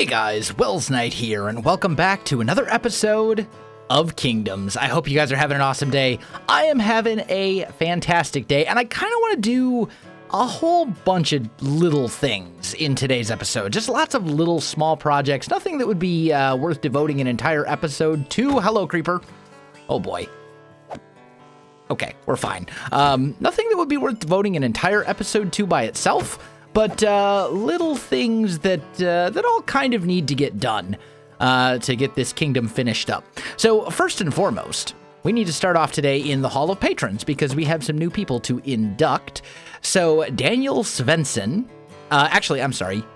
Hey guys, Welsknight here, and welcome back to another episode of Kingdoms. I hope you guys are having an awesome day. I am having a fantastic day, and I kind of want to do a whole bunch of little things in today's episode. Just lots of little small projects, nothing that would be worth devoting an entire episode to. Hello, Creeper. Oh boy. Okay, we're fine. Nothing that would be worth devoting an entire episode to by itself, but little things that all kind of need to get done to get this kingdom finished up. So first and foremost, we need to start off today in the Hall of Patrons because we have some new people to induct. So Daniel Svensson,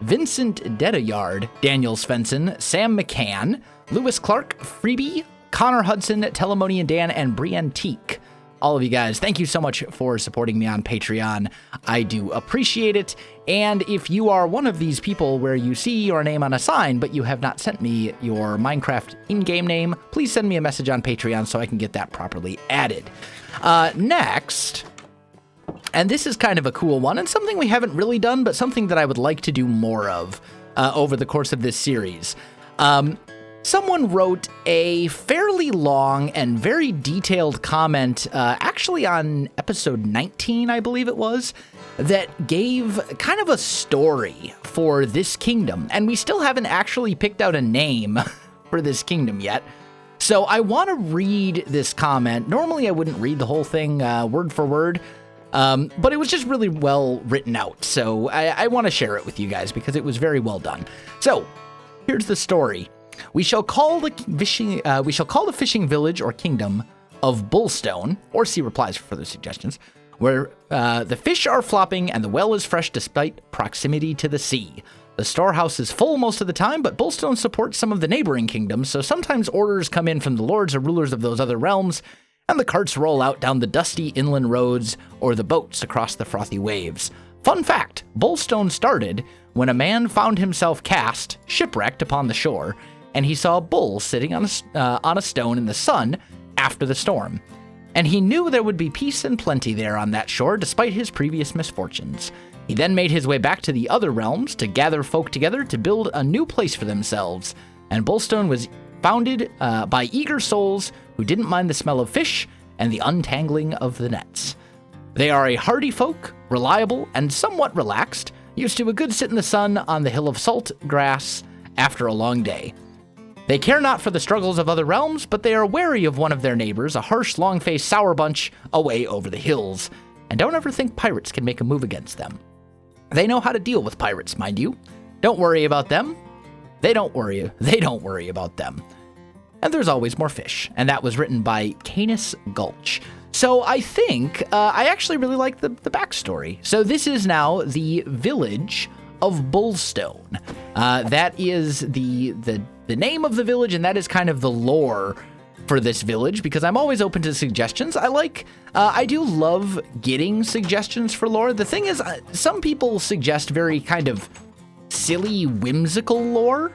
Vincent Dedayard, Daniel Svensson, Sam McCann, Lewis Clark, Freebie, Connor Hudson, Telemonian Dan, and Brienne Teak. All of you guys, thank you so much for supporting me on Patreon. I do appreciate it. And if you are one of these people where you see your name on a sign, but you have not sent me your Minecraft in-game name, please send me a message on Patreon so I can get that properly added. Next, and this is kind of a cool one and something we haven't really done, but something that I would like to do more of over the course of this series. Someone wrote a fairly long and very detailed comment, actually on episode 19, I believe it was, that gave kind of a story for this kingdom. And we still haven't actually picked out a name for this kingdom yet. So I want to read this comment. Normally I wouldn't read the whole thing word for word, but it was just really well written out. So I want to share it with you guys because it was very well done. So here's the story. We shall call the fishing village or kingdom of Bullstone, or see replies for further suggestions, where the fish are flopping and the well is fresh despite proximity to the sea. The storehouse is full most of the time, but Bullstone supports some of the neighboring kingdoms, so sometimes orders come in from the lords or rulers of those other realms, and the carts roll out down the dusty inland roads or the boats across the frothy waves. Fun fact, Bullstone started when a man found himself cast, shipwrecked upon the shore, and he saw a bull sitting on a stone in the sun after the storm. And he knew there would be peace and plenty there on that shore despite his previous misfortunes. He then made his way back to the other realms to gather folk together to build a new place for themselves. And Bullstone was founded by eager souls who didn't mind the smell of fish and the untangling of the nets. They are a hardy folk, reliable and somewhat relaxed, used to a good sit in the sun on the hill of salt grass after a long day. They care not for the struggles of other realms, but they are wary of one of their neighbors, a harsh, long-faced sour bunch away over the hills, and don't ever think pirates can make a move against them. They know how to deal with pirates, mind you. Don't worry about them. They don't worry about them. And there's always more fish, and that was written by Canis Gulch. So I think I actually really like the backstory. So this is now the village of Bullstone. That is the name of the village, and that is kind of the lore for this village, because I'm always open to suggestions. I do love getting suggestions for lore. The thing is, some people suggest very kind of silly, whimsical lore,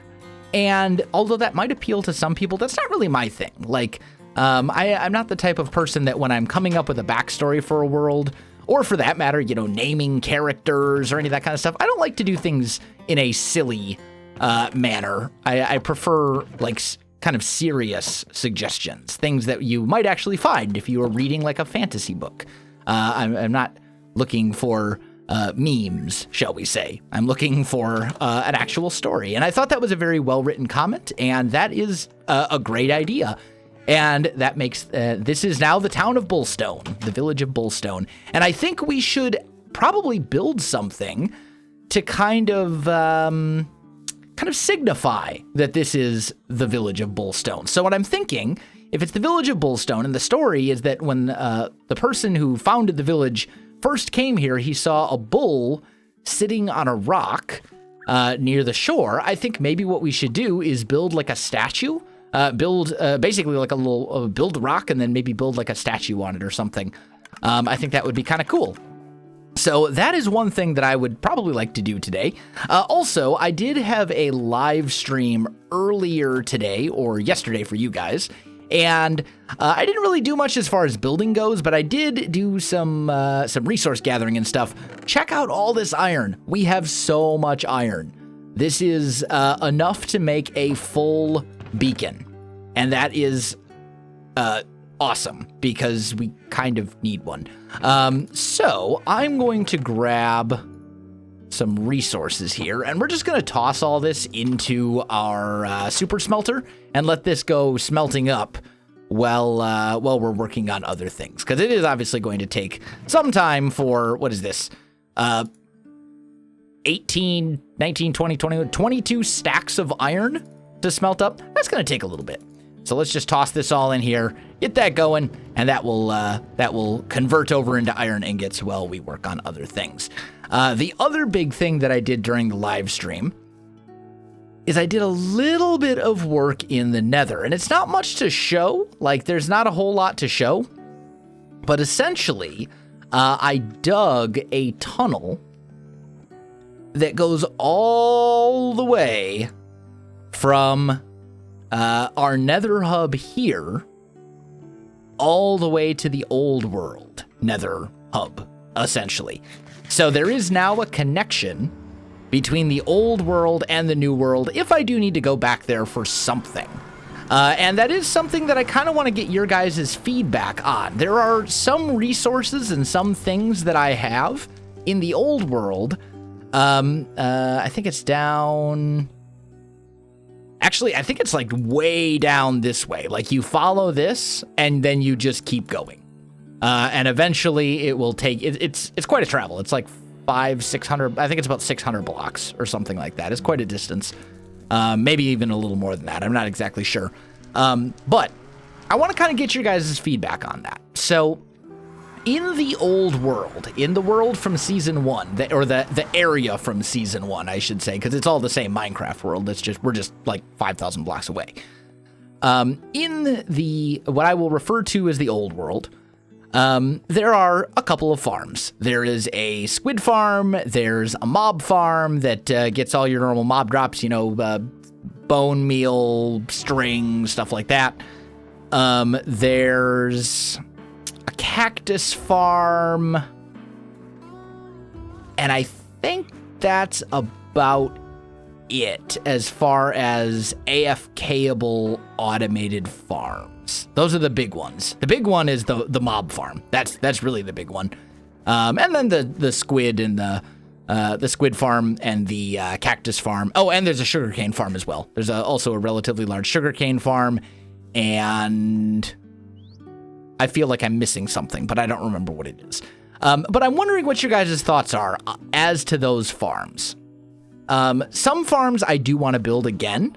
and although that might appeal to some people, that's not really my thing. Like, I'm not the type of person that when I'm coming up with a backstory for a world, or for that matter, naming characters or any of that kind of stuff, I don't like to do things in a silly manner. I prefer like kind of serious suggestions, things that you might actually find if you are reading like a fantasy book. I'm not looking for memes, shall we say. I'm looking for an actual story. And I thought that was a very well-written comment, and that is a great idea. And that makes, this is now the town of Bullstone, the village of Bullstone. And I think we should probably build something to kind of signify that this is the village of Bullstone. So what I'm thinking, if it's the village of Bullstone, and the story is that when the person who founded the village first came here, he saw a bull sitting on a rock near the shore. I think maybe what we should do is build like a statue. Basically like a little, build a rock and then maybe build like a statue on it or something. I think that would be kind of cool. So that is one thing that I would probably like to do today. Also, I did have a live stream earlier today, or yesterday for you guys, and I didn't really do much as far as building goes, but I did do some resource gathering and stuff. Check out all this iron. We have so much iron. This is enough to make a full beacon. And that is awesome, because we kind of need one. So I'm going to grab some resources here, and we're just going to toss all this into our super smelter and let this go smelting up while we're working on other things, because it is obviously going to take some time for, what is this, 18, 19, 20, 21, 22 stacks of iron to smelt up. That's going to take a little bit. So let's just toss this all in here, get that going, and that will convert over into iron ingots while we work on other things. The other big thing that I did during the live stream is I did a little bit of work in the Nether, and it's not much to show. Like, there's not a whole lot to show, but essentially, I dug a tunnel that goes all the way from our Nether hub here all the way to the old world Nether hub, essentially. So there is now a connection between the old world and the new world if I do need to go back there for something. And that is something that I kind of want to get your guys' feedback on. There are some resources and some things that I have in the old world. I think it's down... Actually, I think it's like way down this way. Like, you follow this and then you just keep going. And eventually it will take, it's quite a travel. It's like 600, I think it's about 600 blocks or something like that. It's quite a distance. Maybe even a little more than that. I'm not exactly sure. But I want to kind of get your guys' feedback on that. So in the old world, in the world from season 1, or the area from season 1, I should say, because it's all the same Minecraft world. It's just, we're just like 5,000 blocks away. In the, what I will refer to as the old world, there are a couple of farms. There is a squid farm. There's a mob farm that gets all your normal mob drops, you know, bone meal, string, stuff like that. There's a cactus farm, and I think that's about it as far as AFKable automated farms. Those are the big ones. The big one is the mob farm. That's really the big one. And then the squid and the squid farm and the cactus farm. Oh, and there's a sugarcane farm as well. There's also a relatively large sugarcane farm, and I feel like I'm missing something, but I don't remember what it is. But I'm wondering what your guys' thoughts are as to those farms. Some farms I do want to build again,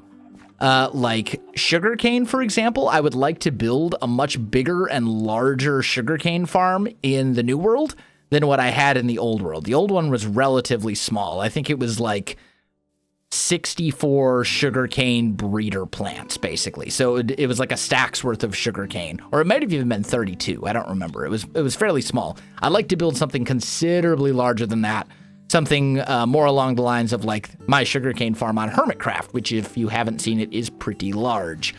like sugarcane, for example. I would like to build a much bigger and larger sugarcane farm in the new world than what I had in the old world. The old one was relatively small. I think it was like 64 sugarcane breeder plants, basically. So it was like a stack's worth of sugarcane, or it might have even been 32. I don't remember. It was fairly small. I'd like to build something considerably larger than that. Something more along the lines of like my sugarcane farm on Hermitcraft, which, if you haven't seen it, is pretty large.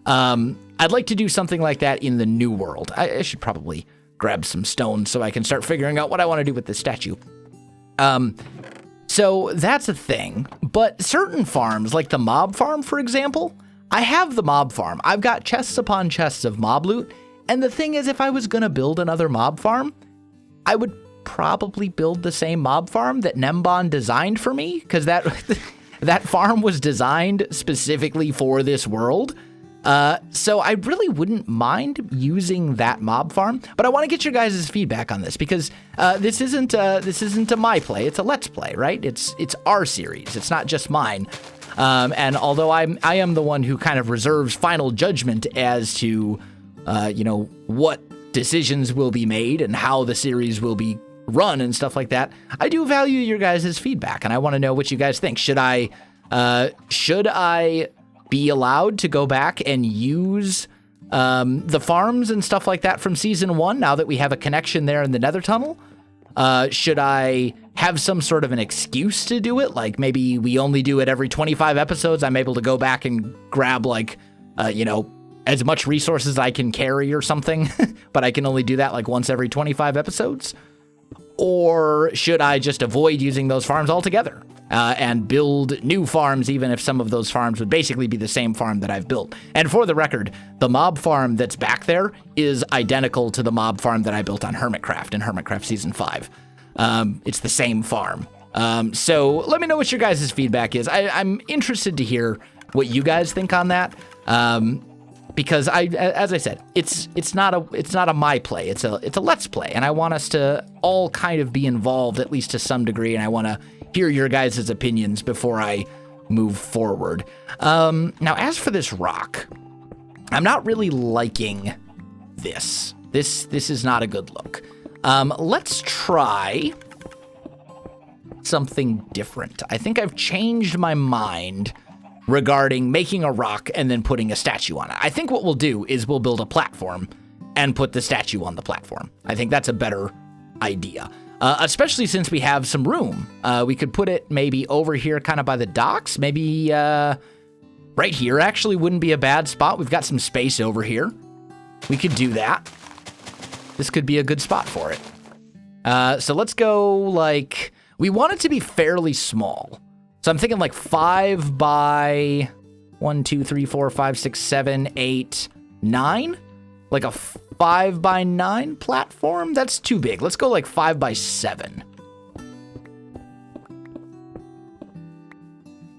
I'd like to do something like that in the new world. I should probably grab some stone so I can start figuring out what I want to do with this statue. So that's a thing, but certain farms, like the mob farm, for example, I have the mob farm. I've got chests upon chests of mob loot, and the thing is, if I was going to build another mob farm, I would probably build the same mob farm that Nembon designed for me, because that farm was designed specifically for this world. So I really wouldn't mind using that mob farm, but I want to get your guys' feedback on this, because this isn't a my play, it's a let's play, right? It's our series, it's not just mine. And although I am the one who kind of reserves final judgment as to what decisions will be made and how the series will be run and stuff like that, I do value your guys' feedback, and I want to know what you guys think. Should I be allowed to go back and use the farms and stuff like that from season 1 now that we have a connection there in the Nether tunnel? Should I have some sort of an excuse to do it? Like, maybe we only do it every 25 episodes. I'm able to go back and grab, like, as much resources I can carry or something, but I can only do that like once every 25 episodes. Or should I just avoid using those farms altogether and build new farms, even if some of those farms would basically be the same farm that I've built? And for the record, the mob farm that's back there is identical to the mob farm that I built on Hermitcraft in Hermitcraft Season 5. It's the same farm. So let me know what your guys' feedback is. I'm interested to hear what you guys think on that. Because as I said, it's not a my play. It's a let's play, and I want us to all kind of be involved at least to some degree, and I want to hear your guys' opinions before I move forward. Now, as for this rock, I'm not really liking this. This is not a good look. Let's try something different. I think I've changed my mind regarding making a rock and then putting a statue on it. I think what we'll do is we'll build a platform and put the statue on the platform. I think that's a better idea, especially since we have some room. We could put it maybe over here kind of by the docks, maybe right here actually wouldn't be a bad spot. We've got some space over here. We could do that. This could be a good spot for it. So let's go like, we want it to be fairly small. So I'm thinking like 5 by 1, 2, 3, 4, 5, 6, 7, 8, 9. Like a 5 by 9 platform? That's too big. Let's go like 5 by 7.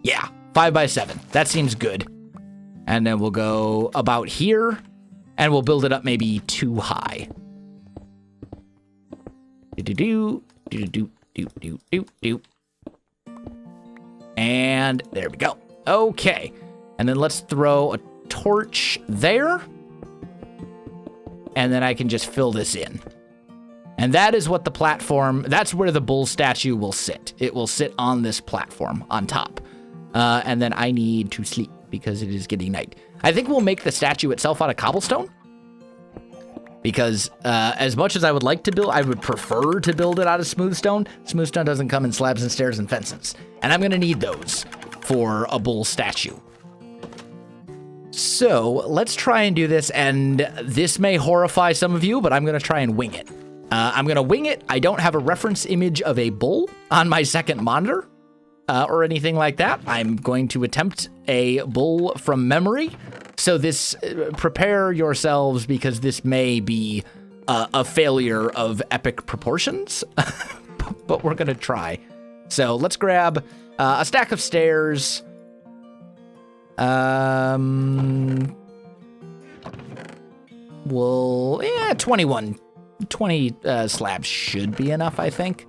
Yeah, 5 by 7. That seems good. And then we'll go about here, and we'll build it up maybe too high. Do-do-do. And there we go. Okay. And then let's throw a torch there. And then I can just fill this in. And that is what the platform, that's where the bull statue will sit. It will sit on this platform on top. And then I need to sleep because it is getting night. I think we'll make the statue itself out of cobblestone. Because as much as I would like to build, I would prefer to build it out of smooth stone. Smooth stone doesn't come in slabs and stairs and fences. And I'm going to need those for a bull statue. So let's try and do this. And this may horrify some of you, but I'm going to try and wing it. I'm going to wing it. I don't have a reference image of a bull on my second monitor or anything like that. I'm going to attempt a bull from memory. So this, prepare yourselves because this may be a failure of epic proportions, but we're going to try. So let's grab a stack of stairs. 21, 20 slabs should be enough, I think.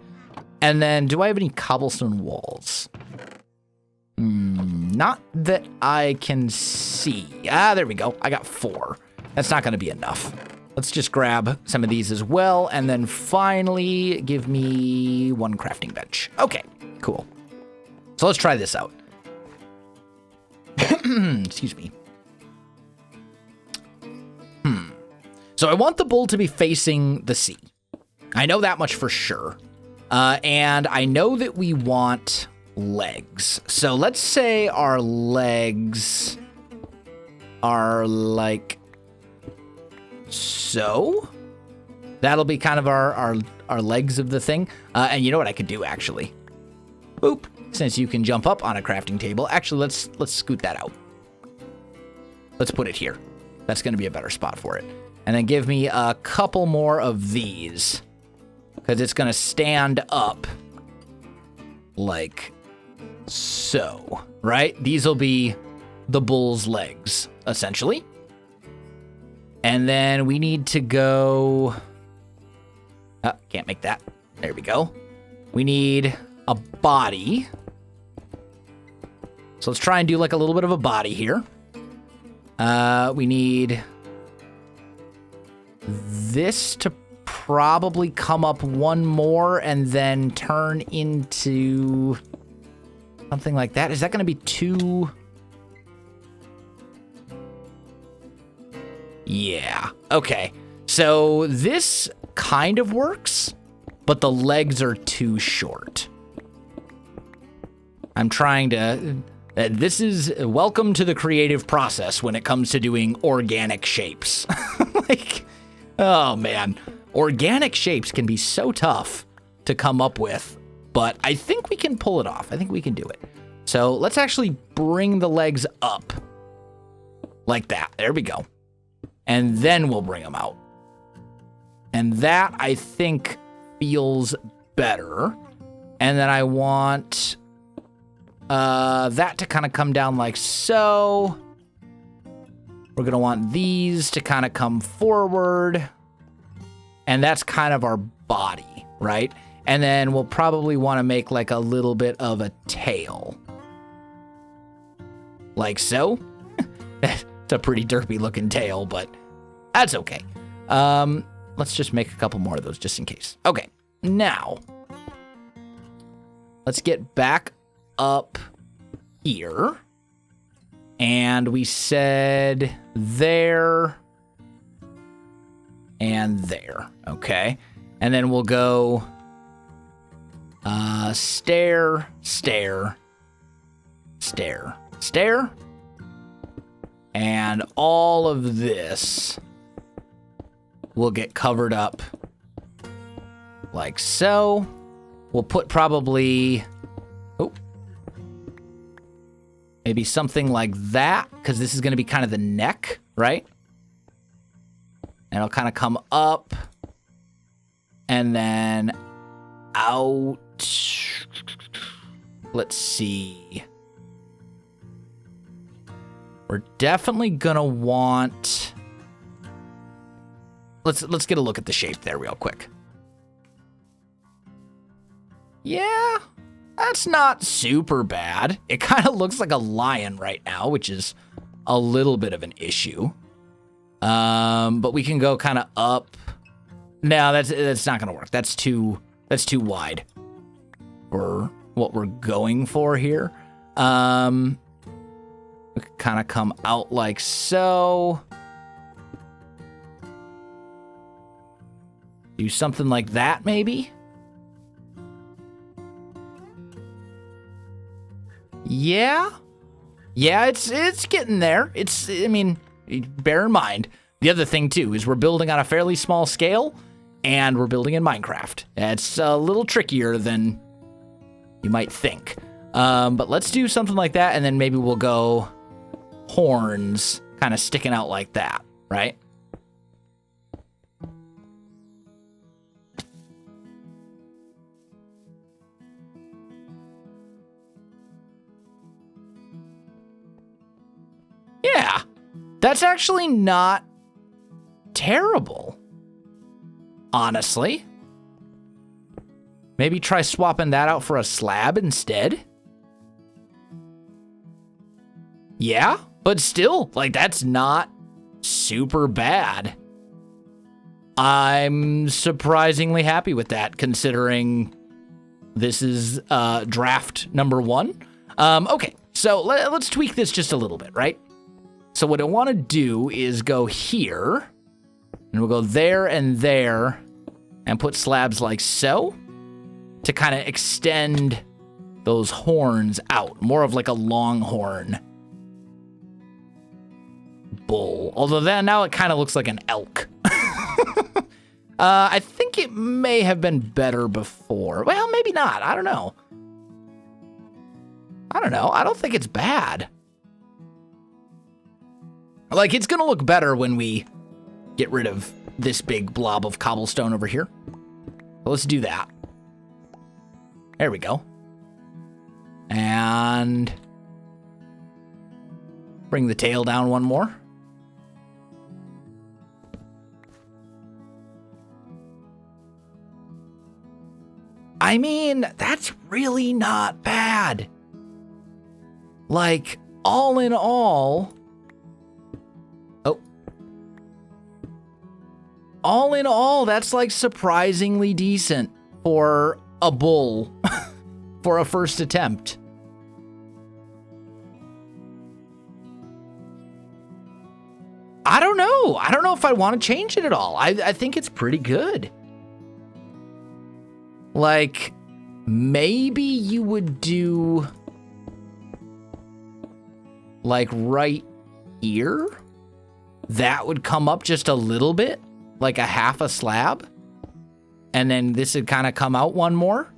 And then do I have any cobblestone walls? Not that I can see. There we go. I got 4. That's not going to be enough. Let's just grab some of these as well. And then finally, give me 1 crafting bench. Okay, cool. So let's try this out. Excuse me. So I want the bull to be facing the sea. I know that much for sure. And I know that we want legs. So let's say our legs are like so. That'll be kind of our legs of the thing. And you know what I could do actually? Boop. Since you can jump up on a crafting table. Actually, let's scoot that out. Let's put it here. That's going to be a better spot for it. And then give me a couple more of these. Because it's going to stand up like so, right? These will be the bull's legs, essentially. And then we need to go... can't make that. There we go. We need a body. So let's try and do like a little bit of a body here. We need this to probably come up one more and then turn into something like that. Is that going to be too... Yeah. Okay. So this kind of works, but the legs are too short. I'm trying to... this is welcome to the creative process when it comes to doing organic shapes. Like, oh man. Organic shapes can be so tough to come up with, but I think we can pull it off. I think we can do it. So let's actually bring the legs up like that. There we go. And then we'll bring them out. And that, I think, feels better. And then I want that to kind of come down like so. We're going to want these to kind of come forward. And that's kind of our body, right? And then we'll probably want to make like a little bit of a tail. Like so. It's a pretty derpy looking tail, but that's okay. Let's just make a couple more of those just in case. Okay, now let's get back up here. And we said there and there, okay? And then we'll go stair, stair, stair, stair. And all of this will get covered up like so. We'll put probably, maybe something like that, because this is going to be kind of the neck, right? And it'll kind of come up and then out. Let's see. We're definitely going to want... Let's get a look at the shape there real quick. Yeah, that's not super bad. It kind of looks like a lion right now, which is a little bit of an issue. But we can go kind of up. No, that's not gonna work. That's too wide for what we're going for here. We kind of come out like so. Do something like that, maybe. Yeah, it's getting there. I mean, bear in mind, the other thing too is we're building on a fairly small scale, and we're building in Minecraft. It's a little trickier than you might think. But let's do something like that, and then maybe we'll go horns kind of sticking out like that, right? Yeah, that's actually not terrible, honestly. Maybe try swapping that out for a slab instead. Yeah, but still, like, that's not super bad. I'm surprisingly happy with that, considering this is draft number 1. Okay, so let's tweak this just a little bit, right? So what I want to do is go here, and we'll go there and there, and put slabs like so, to kind of extend those horns out. More of like a longhorn bull. Although now it kind of looks like an elk. I think it may have been better before. Well, maybe not. I don't know. I don't think it's bad. Like, it's going to look better when we get rid of this big blob of cobblestone over here. So let's do that. There we go. And bring the tail down one more. I mean, that's really not bad. Like, all in all... All in all, that's like surprisingly decent for a bull for a first attempt. I don't know. I don't know if I want to change it at all. I think it's pretty good. Like, maybe you would do like right here. That would come up just a little bit. Like a half a slab. and then this would kind of come out one more.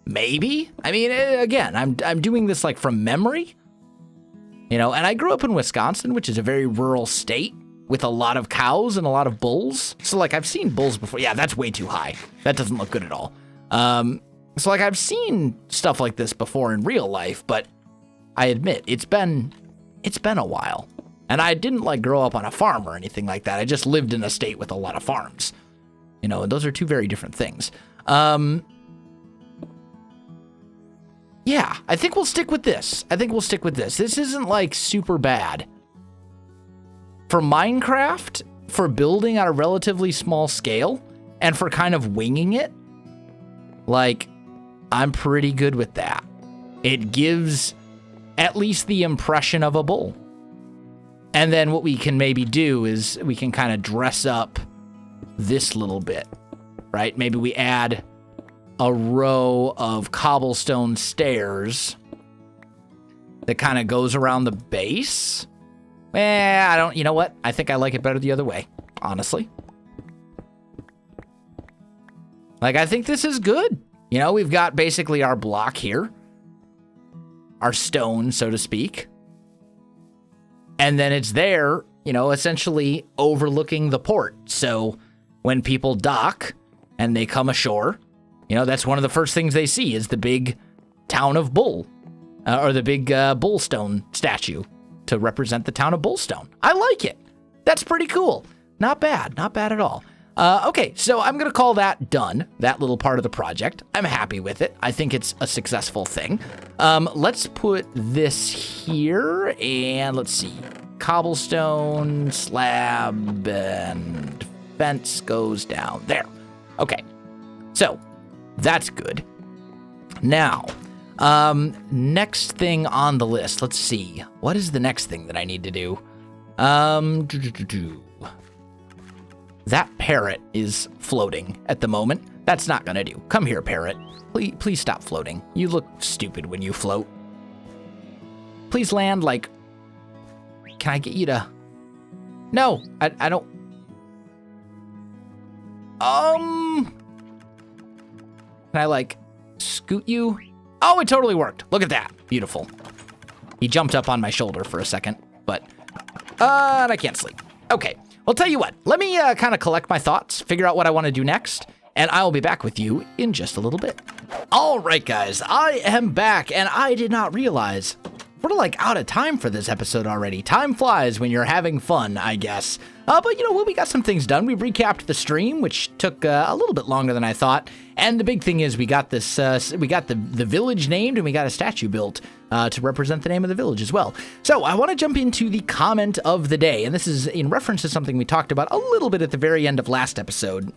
Maybe. I mean, again, I'm doing this like from memory, you know, and I grew up in Wisconsin, which is a very rural state with a lot of cows and a lot of bulls. So like I've seen bulls before. Yeah, that's way too high. That doesn't look good at all. So like I've seen stuff like this before in real life, but I admit it's been a while. And I didn't like grow up on a farm or anything like that. I just lived in a state with a lot of farms. You know, and those are two very different things. Yeah, I think we'll stick with this. This isn't like super bad. For Minecraft, for building on a relatively small scale, and for kind of winging it, like, I'm pretty good with that. It gives at least the impression of a bull. And then what we can maybe do is we can kind of dress up this little bit, right? Maybe we add a row of cobblestone stairs that kind of goes around the base. You know what? I think I like it better the other way, honestly. Like, I think this is good. You know, we've got basically our block here, our stone, so to speak. And then it's there, you know, essentially overlooking the port. So when people dock and they come ashore, you know, that's one of the first things they see is the big town of Bull, or the big Bullstone statue to represent the town of Bullstone. I like it. That's pretty cool. Not bad at all. Okay, so I'm going to call that done, that little part of the project. I'm happy with it. I think it's a successful thing. Let's put this here, and let's see. Cobblestone, slab, and fence goes down there. Okay, so that's good. Now, next thing on the list. Let's see. What is the next thing that I need to do? That parrot is floating at the moment. That's not gonna do. Come here, parrot. Please stop floating. You look stupid when you float. Please land, like... Can I get you to... No, I don't... Can I, like, scoot you? Oh, it totally worked. Look at that. Beautiful. He jumped up on my shoulder for a second, but... and I can't sleep. Okay. Well, tell you what. Let me kind of collect my thoughts, figure out what I want to do next, and I will be back with you in just a little bit. All right, guys. I am back, and I did not realize... We're like out of time for this episode already. Time flies when you're having fun, I guess. But you know what? We got some things done. We recapped the stream, which took a little bit longer than I thought. And the big thing is we got this, we got the village named and we got a statue built to represent the name of the village as well. So I want to jump into the comment of the day. And this is in reference to something we talked about a little bit at the very end of last episode.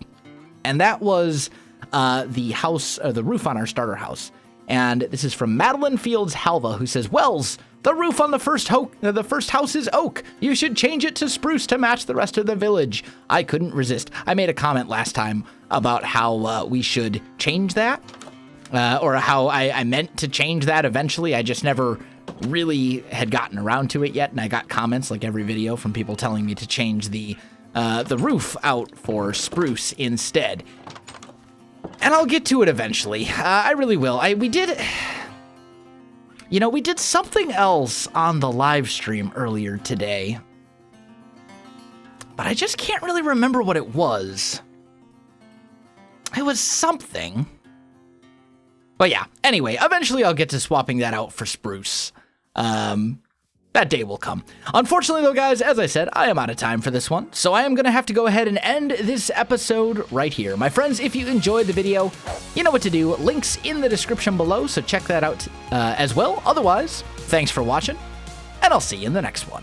And that was the house, the roof on our starter house. And this is from Madeline Fields Halva, who says, Wells, the roof on the first house is oak. You should change it to spruce to match the rest of the village. I couldn't resist. I made a comment last time about how we should change that, or how I meant to change that eventually. I just never really had gotten around to it yet, and I got comments like every video from people telling me to change the roof out for spruce instead. And I'll get to it eventually. I really will. We did something else on the live stream earlier today, but I just can't really remember what it was. It was something. But yeah, anyway, eventually I'll get to swapping that out for spruce. That day will come. Unfortunately, though, guys, as I said, I am out of time for this one, so I am going to have to go ahead and end this episode right here. My friends, if you enjoyed the video, you know what to do. Links in the description below, so check that out as well. Otherwise, thanks for watching, and I'll see you in the next one.